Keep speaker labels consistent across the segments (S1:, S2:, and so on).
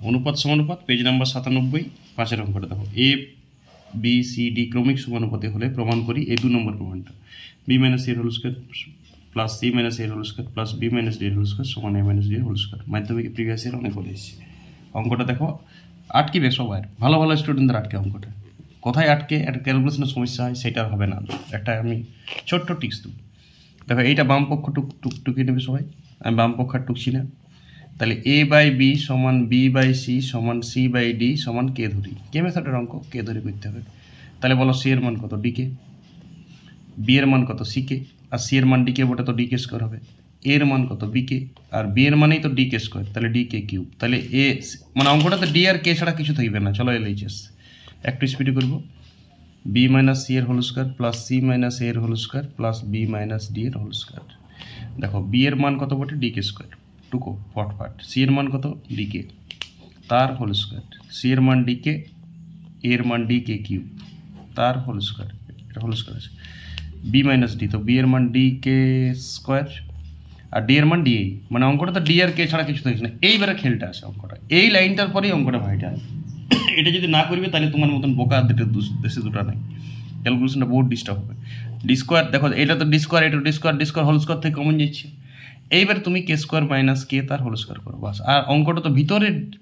S1: অনুপাত সমানুপাত, page number 97, 5 অঙ্কটা দেখো। এ বি সি ডি ক্রমিক সমানুপাতে হলে প্রমাণ করি এই 2 নম্বর প্রমাণটা। বি মাইনাস এর whole square plus C minus এর whole square plus B minus D এর হোল স্কোয়ার সমান এ মাইনাস ডি এর whole square. Madhyamik previous year অনেক বলে এসেছি। অঙ্কটা দেখো, আটকিবে সবার, ভালো ভালো স্টুডেন্টদের আটকে অঙ্কটা। কোথায় আটকে একটা ক্যালকুলেশনের সমস্যা হয় সেটা হবে না। একটা আমি ছোট্ট টিক্স দেবো। দেখো এইটা বাম পক্ষ টুকিয়ে নেবে সবাই, আমি বাম পক্ষ আর টুকছি না। তাহলে এ বাই বি সমান বি বাই সি সমান সি বাই ডি সমান কে ধরি। কে মেথডের অঙ্ক, কে ধরে করতে হবে। তাহলে বলো সি এর মান কত, ডিকে, বি এর মান কত, সিকে, আর সি এর মান ডিকে বটে তো ডিকে স্কোয়ার হবে। এর মান কত, বিকে, আর বি এর মানেই তো ডিকে স্কোয়ার, তাহলে ডিকে কিউব। তাহলে এ মানে অঙ্কটাতে ডি আর কে ছাড়া কিছু থাকবে না। চলো এলএইচএস একটু স্পিডে করবো। বি মাইনাস সি এর whole square plus C minus এর whole square plus B minus D এর হোল স্কোয়ার। দেখো বি এর মান কত বটে, ডিকে স্কোয়ার, টুকো ফটফাট। সি এর মান কত, ডিকে, তার হোল স্কোয়ার। সি এর মান ডিকে, এর মান ডিকে কিউব, তার হোল স্কোয়ার, এটা হোল স্কোয়ার আছে। বি মাইনাস ডি, তো বি এর মান ডিকে স্কোয়ার আর ডি এর মান ডিএ, মানে অঙ্কটা তো ডি আর কে ছাড়া কিছু থাকছে না। এইবারে খেলটা আছে অঙ্কটা, এই লাইনটার পরেই অঙ্কটা ভাইটা আছে। এটা যদি না করবে তাহলে তোমার মতন বোকা দেশে দুটা নেই, ক্যালকুলেশনটা বহুত ডিস্টার্ব হবে। ডি স্কোয়ার দেখো, এটা তো ডি স্কোয়ার, এটা D square, D square whole square থেকে কমন যাচ্ছে। এইবার তুমি কে স্কোয়ার মাইনাস কে তার হোল স্কোয়ার করো বাস। আর অঙ্কটা তো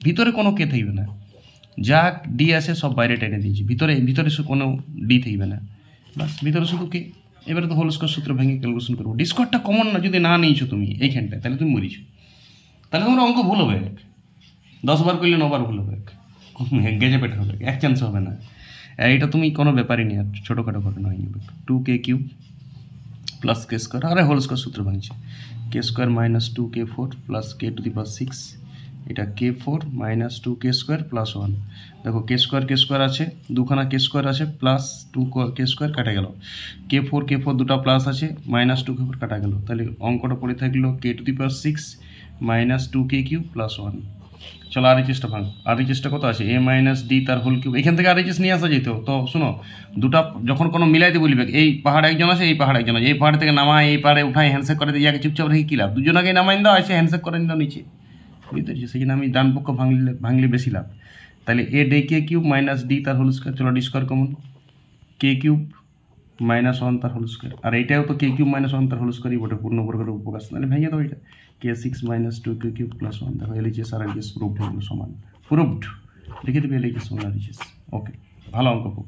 S1: ভিতরে কোনো কে থাকবে না, যা ডি আছে সব বাইরে টেনে দিয়েছি, ভিতরে কোনো ডি থাকবে না, বাস ভিতরে শুধু কে। এবারে তো হোল স্কোয়ার সূত্র ভেঙে ক্যালকুলেশন করবো। ডি স্কোয়ারটা কমন না, যদি না নিয়েছো তুমি এইখানটায় তাহলে তুমি মরিছো, তাহলে তোমার অঙ্ক ভুল হবে। 10 বার করলে 9 বার ভুল হবে, গেজে পেটে হবে, এক চান্স হবে না। এটা তুমি কোনো ব্যাপারই নেই, আর ছোটোখাটো ঘটনা হয়ে যাবে। 2k cube plus K square, আরে হোল স্কোয়ার সূত্র ভাঙছে। K square minus 2k4 plus K to the power 6, এটা k4 minus 2k square plus 1। দেখো কে স্কোয়ার আছে, দুখানা কে স্কোয়ার আছে, প্লাস 2k স্কোয়ার কাটা গেল, k4 দুটা প্লাস আছে, মাইনাস 2k4 কাটা গেল। তাহলে অঙ্কটা পড়ে থাকলো K to the power 6 minus 2k cube plus 1। চলো আরএইচএসটা ভাঙ। আরএইচএসটা কত আছে, এ মাইনাস ডি তার হোল কিউব। এখান থেকে আরএইচএস নিয়ে আসা যেত। তো শোনো, দুটা যখন কোনো মিলাইতে বলবে, এই পাহাড়ে একজন আছে, এই পাহাড়ে একজন আছে, এই পাহাড় থেকে নামায় এই পাহাড়ে উঠায় হ্যান্ডশেক করে দিয়ে ইয়াকে চুপচাপ রেখে কী লাভ, দুজনকে নামাই দাও, এসে হ্যান্ডশেক করে দাও নিচে, বুঝতে পারছি। সেই জন্য আমি ডান পক্ষ ভাঙলে বেশি লাভ। তাহলে a day K cube minus D তার হোল স্কোয়ার, চলো D square common, K cube minus 1 তার হোল স্কোয়ার, আর এইটাও তো কে কিউব মাইনাস 1 তার হোল স্কোয়ারই বটে, পূর্ণবর্গের উপকাশ। তাহলে ভেঙে দাও এটা, k6 minus 2k cube plus 1। দেখো এলএইচএস আর এলএইচএস প্রুভড হয়ে গেল সমান, প্রুভড, লিখে দেবে এলএইচএস সমান আরএইচএস। ওকে, ভালো অঙ্ক খুব।